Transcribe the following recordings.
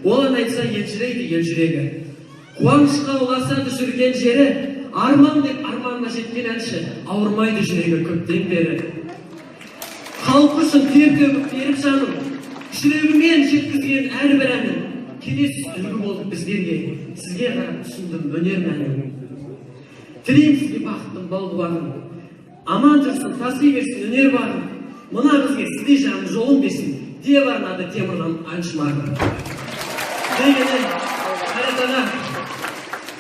Olan айтса елжірейді ел жүрегі. Қуанышқа ұласа düşірген жері, арман деп арманға жеткен әнші, ауырмайды жүрегі көптен бері. Халық үшін тер төгіп беріп жаным, жүрегімен жеткізген әрбір әнім, келесі үлгі болып біздерге, сізге қарап түсіндім өнер мәнін. Тілеймін сізге бақыттың бал-бұлағын, аман жүрсін, таси берсін өнер бағын, мына бізге сіздей жаным жолын берсін, деп арнады Темірлан Аңшымағы. Дегенен, Қайрат аға,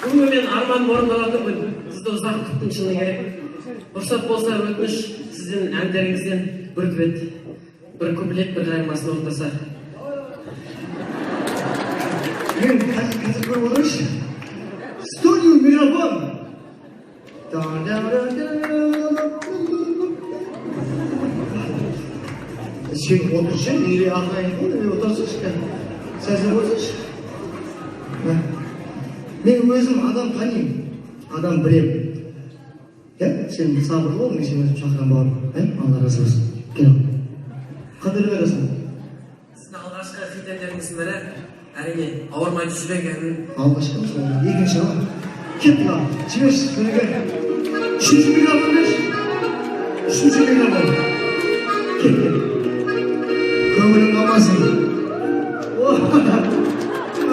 бүгінгі мен арман орындалатырмын, сізді ұзақ күттім шыны керек. Рұқсат болса өтініш сіздің әндеріңізден бір дуэт, бір куплет, бір қайырмасын орындаса. Мен қазір көріп отырыңызшы, студию микрофон. Сен отыршы, неге ағайын ғой, отырсызшы, сәзір отырсызшы. Мен өзім адам танимын, адам білемін. Сен сабырлы бол, мен сен өзім шақырған бауырым. Алла разы болсын. Кел. Қандай бересің? Сіздің алғашқы хит-әндеріңіздің бірі, әрине, ауырмайды жүрек әнін. Алғашқы сол, екінші ғой. Кет lan, жіберші, сөйлеге. Үшінші микрофон берші. Үшінші микрофон. Кет. Көңілің қалмасын.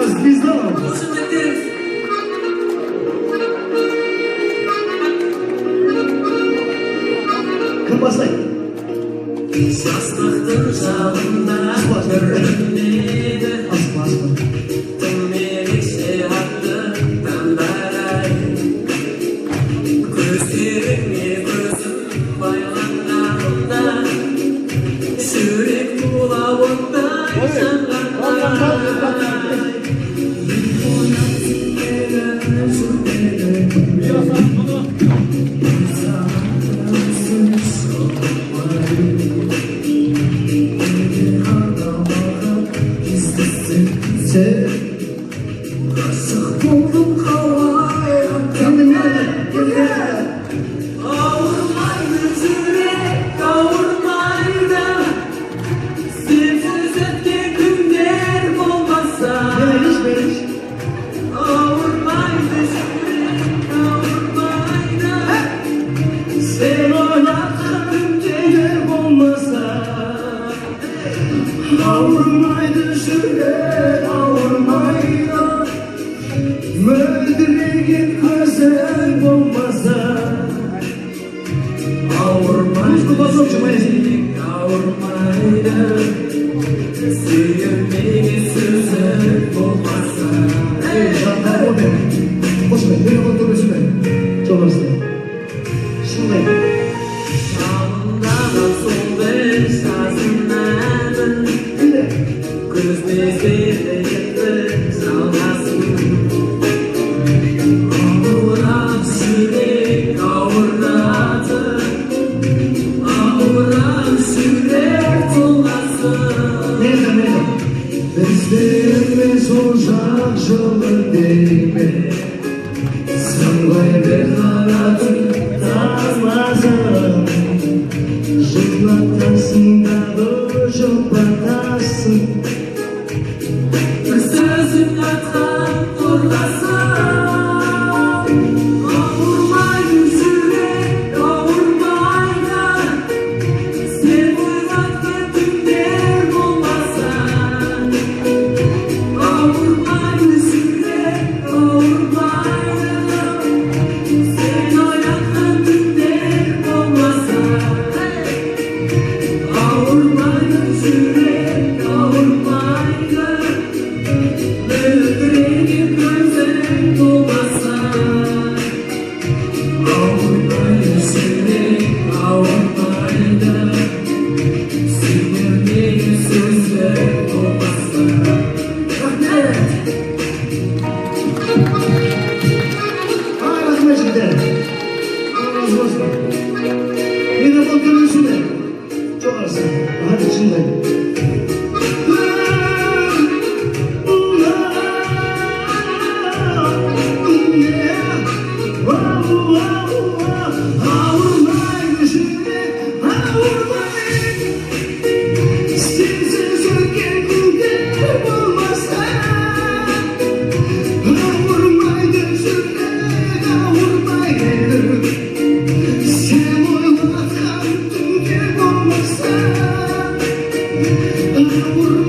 Звезда ма? Қосын дәптеріңіз. Кім басай? Жастықтың жалында көрінеді. Аспа. Тым ерекше атты таңдай. Көздеріңе көзім байланғанда, жүрек тула оттай жанғандай. Ғашық болдым қалай ауырмайды жүрек, ауырмайды. Сенсіз өткен күндер болмаса, ауырмайды жүрек, ауырмайды. Сен ойлатқан күндер болмаса, ауырмайды жүрек, ауырмайды. Мөлдіреген көзің болмаса, ауырмайды жүрек, ауырмайды. Сүйілмеген сөзің болмаса. Жандар о бен, қосымен, бері қонтыр өсімен. Жоларсың. Шындай. Жалындағы сол бір сазынамын, көзбезді етті жалғасын. Ауырап жүрек ауырады, ауырап жүрек толғасын. Біздеріміз ол жақ жолы дейме, сыңғай бір қаратын тамазым. Жылатасың дағы жұпатасың. Бір сөзің атқан қорғасын. Ауырмайды жүрек, ауырмайды. Сен ойлатқан түндер болмаса, ауырмайды жүрек, ауырмайды. Сен ойлатқан түндер болмаса, ауырмайды. Vurma